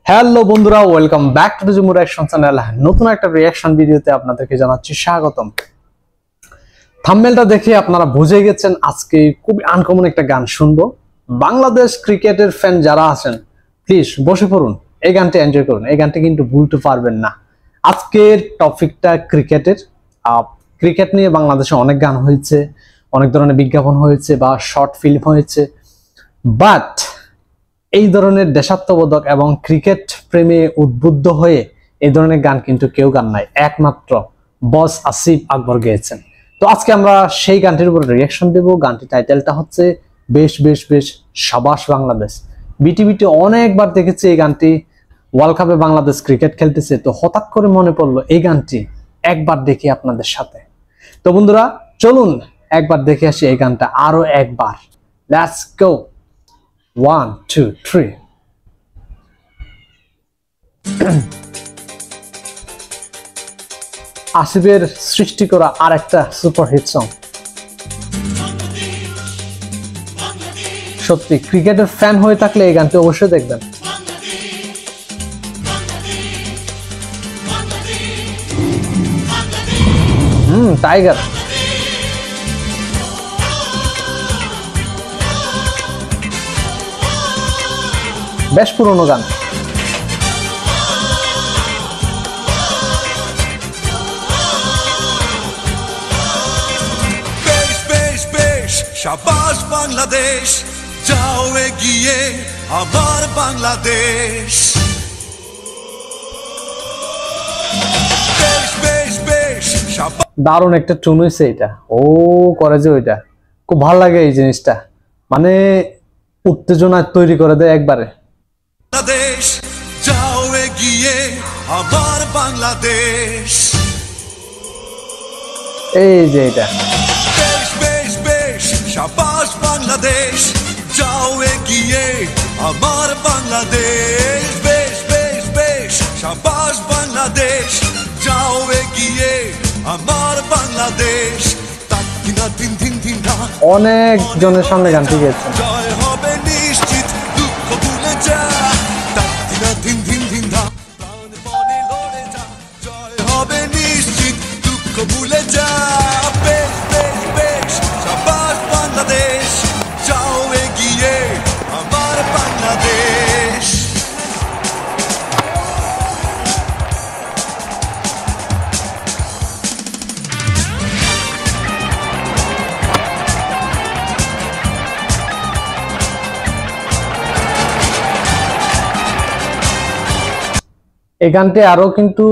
Hello বন্ধুরা, welcome back to the Jumu reaction channel. নতুন একটা রিঅ্যাকশন ভিডিওতে আপনাদেরকে জানাচ্ছি স্বাগতম। থাম্বনেলটা দেখে আপনারা বুঝে গেছেন আজকে খুবই আনকমন একটা গান শুনবো। বাংলাদেশ ক্রিকেটের ফ্যান যারা আছেন প্লিজ বসে পড়ুন, এই গানটা এনজয় করুন। এই গানটা কিন্তু ভুলতে পারবেন না। আজকের টপিকটা ক্রিকেটের। ক্রিকেট নিয়ে বাংলাদেশে অনেক গান হয়েছে, অনেক ধরনের বিজ্ঞাপন হয়েছে বা শর্ট ফিল্ম হয়েছে, বাট এই ধরনের দেশাত্মবোধক এবং ক্রিকেট প্রেমে উদ্বুদ্ধ হয়ে এই ধরনের গান কিন্তু কেউ গান নাই, একমাত্র বস আসিফ আকবর গেয়েছেন। তো আজকে আমরা সেই গানটির উপর রিঅ্যাকশন দেব। গানটির টাইটেলটা হচ্ছে বেশ বেশ বেশ সাবাস বাংলাদেশ। বিটিভিতে অনেকবার দেখেছি এই গানটি, ওয়ার্ল্ড কাপে বাংলাদেশ ক্রিকেট খেলতেছে, তো হঠাৎ করে মনে পড়লো এই গানটি একবার দেখি আপনাদের সাথে। তো বন্ধুরা চলুন একবার দেখে আসি এই গানটা আরো একবার। Let's go. 1, 2, 3 আসিফের সৃষ্টি করা আরেকটা সুপারহিট সং। সত্যি ক্রিকেটের ফ্যান হয়ে থাকলে এই গানটি অবশ্যই দেখবেন। টাইগার বেশ পুরনো গান। বেশ বেশ বেশ সাবাস বাংলাদেশ, যাও এগিয়ে আমার বাংলাদেশ। বেশ বেশ বেশ দারুণ একটা টুন হয়েছে এটা। ও করে যে ওইটা খুব ভালো লাগে এই জিনিসটা, মানে উত্তেজনা তৈরি করে দেয় একবারে। বাংলাদেশ, যাও এগিয়ে আমার বাংলাদেশ। এই যে এটা বেশ বেশ বেশ সাবাস বাংলাদেশ, যাও এগিয়ে আমার বাংলাদেশ। বেশ বেশ বেশ সাবাস বাংলাদেশ, যাও এগিয়ে আমার বাংলাদেশ। তাকিনা দিন দিন দিন অনেক জনের সামনে গানটি গেছে। জয় হবে নিশ্চিত, দুঃখ ভুলে যা। তাকিনা দিন দিন দিন প্রাণপণে লড়ে যা। জয় হবে নিশ্চিত, দুঃখ ভুলে যা। বেশ বেশ বেশ সাবাস বাংলাদেশ, যাও এগিয়ে আমার বাংলাদেশ। এই গানটি আরো কিন্তু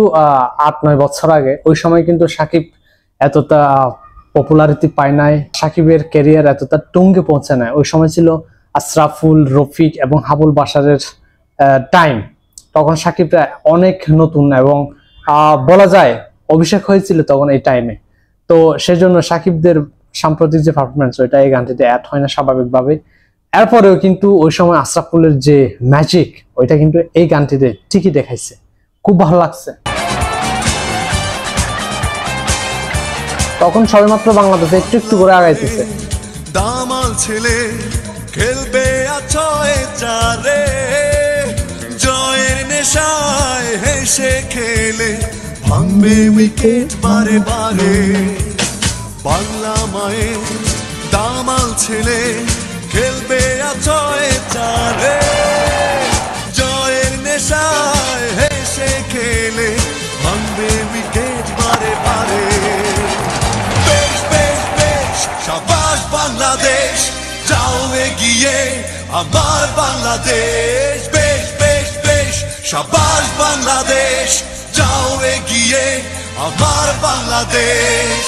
8-9 বছর আগে, ওই সময় কিন্তু সাকিব এতটা পপুলারিটি পায় নাই, সাকিবের ক্যারিয়ার এতটা টুঙ্গে পৌঁছে নাই। ওই সময় ছিল আশরাফুল, রফিক এবং হাবুল বাশারের টাইম। তখন সাকিবরা অনেক নতুন এবং বলা যায় অভিষেক হয়েছিল তখন এই টাইমে। তো সেজন্য সাকিবদের সাম্প্রতিক যে পারফরমেন্স ওইটা এই গানটিতে অ্যাড হয় না স্বাভাবিকভাবে। এরপরেও কিন্তু ওই সময় আশরাফুলের যে ম্যাজিক ওইটা কিন্তু এই গানটিতে ঠিকই দেখাইছে, খুব ভালো লাগছে। তখন সবেমাত্র বাংলাদেশে একটু একটু করে আগাইতেছে। দামাল ছেলে খেলবে আছয় চারে, জয়ের নেশায় হেসে খেলে ভাঙবে উইকেট বারে বারে। বাংলা মায়ের দামাল ছেলে খেলবে আছয় চারে, জয়ের নেশায় হেসে খেলে ভাঙবে উইকেট বারে বারে। বেশ বেশ বেশ সাবাস বাংলাদেশ, যাও এগিয়ে আমার বাংলাদেশ। বেশ বেশ বেশ সাবাস বাংলাদেশ, যাও এগিয়ে আমার বাংলাদেশ।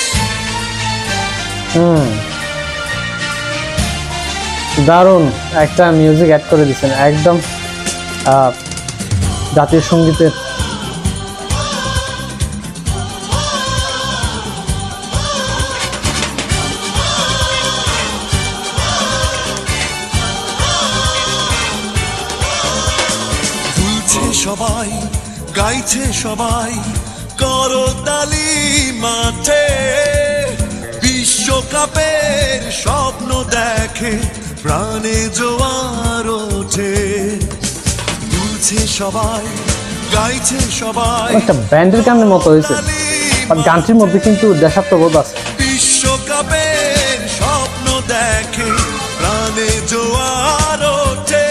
দারুণ একটা মিউজিক অ্যাড করে দিচ্ছেন, একদম জাতীয় সঙ্গীতের। ভুলছে সবাই, গাইছে সবাই, করতালি মাঠে। বিশ্বকাপের স্বপ্ন দেখে প্রাণে জোয়ার ওঠে। গেয়েছে সবাই, গাইছে সবাই। একটা ব্যান্ডের গানের মতো হয়েছে, আর গানটির মধ্যে কিন্তু দেশাত্মবোধ আছে। বিশ্বকাপের স্বপ্ন দেখে প্রাণে জোয়ার ওঠে।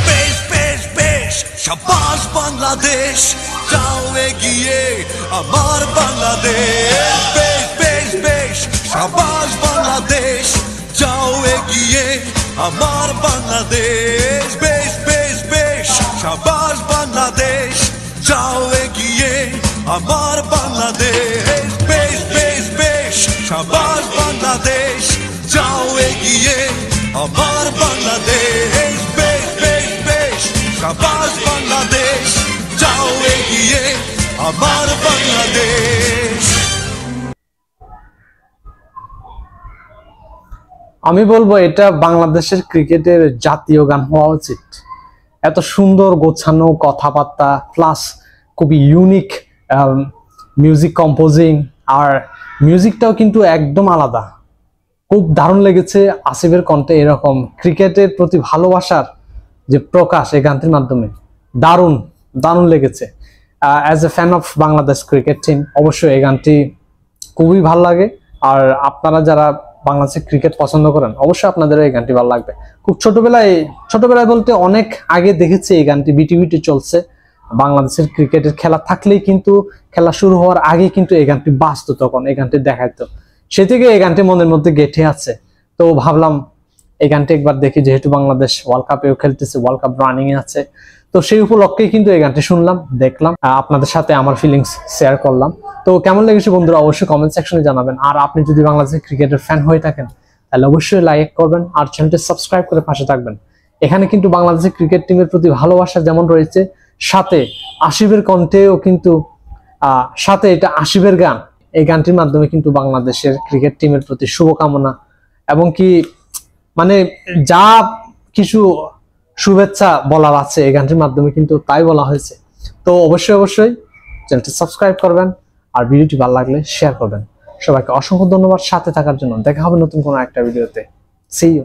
বেশ বেশ বেশ শাবাশ বাংলাদেশ, যাও এগিয়ে আমার বাংলাদেশ। বেশ বেশ বেশ শাবাশ বাংলাদেশ, যাও এগিয়ে আমার বাংলাদেশ। বেশ বেশ বেশ শাবাশ বাংলাদেশ, যাও এগিয়ে আমার বাংলাদেশ। বেশ বেশ বেশ শাবাশ বাংলাদেশ, যাও এগিয়ে আমার বাংলাদেশ। বেশ বেশ বেশ শাবাশ বাংলাদেশ, যাও এগিয়ে আমার বাংলাদেশ। আমি বলবো এটা বাংলাদেশের ক্রিকেটের জাতীয় গান হওয়া উচিত। এত সুন্দর গোছানো কথাবার্তা, প্লাস খুবই ইউনিক মিউজিক কম্পোজিং, আর মিউজিকটাও কিন্তু একদম আলাদা। খুব দারুণ লেগেছে আসিফের কণ্ঠে এরকম ক্রিকেটের প্রতি ভালোবাসার যে প্রকাশ এই গানটির মাধ্যমে, দারুণ দারুণ লেগেছে। As a fan of Bangladesh cricket team অবশ্যই এই গানটি খুবই ভালো লাগে। আর আপনারা যারা বাংলাদেশের ক্রিকেট পছন্দ করেন অবশ্যই আপনাদের এই গানটি ভালো লাগবে। খুব ছোটবেলায় বলতে অনেক আগে দেখেছি এই গানটি বিটিভিতে চলছে। বাংলাদেশের ক্রিকেটের খেলা থাকলেই কিন্তু খেলা শুরু হওয়ার আগে কিন্তু এই গানটি বাজতো, তখন এই গানটি দেখাইতো। সে থেকে এই গানটি মনের মধ্যে গেঁথে আছে। তো ভাবলাম এই গানটি একবার দেখি, যেহেতু বাংলাদেশ ওয়ার্ল্ড কাপেও খেলতেছে, ওয়ার্ল্ড কাপ রানিং এ আছে, তো সেই উপলক্ষেই কিন্তু এই গানটি শুনলাম, দেখলাম, আপনাদের সাথে আমার ফিলিংস শেয়ার করলাম। তো কেমন লেগেছে বন্ধুরা অবশ্যই কমেন্ট সেকশনে জানাবেন। আর আপনি যদি বাংলাদেশের ক্রিকেটের ফ্যান হয়ে থাকেন তাহলে অবশ্যই লাইক করবেন আর চ্যানেলটি সাবস্ক্রাইব করে পাশে থাকবেন। এখানে কিন্তু বাংলাদেশের ক্রিকেট টিমের প্রতি ভালোবাসা যেমন রয়েছে, সাথে আসিফের কণ্ঠেও কিন্তু সাথে এটা আসিফের গান, এই গানটির মাধ্যমে কিন্তু বাংলাদেশের ক্রিকেট টিমের প্রতি শুভকামনা এবং কি মানে যা কিছু শুভেচ্ছা বলার আছে এই গানটির মাধ্যমে কিন্তু তাই বলা হয়েছে। তো অবশ্যই চ্যানেলটি সাবস্ক্রাইব করবেন আর ভিডিওটি ভালো লাগলে শেয়ার করবেন। সবাইকে অসংখ্য ধন্যবাদ সাথে থাকার জন্য। দেখা হবে নতুন কোনো একটা ভিডিওতে। See you.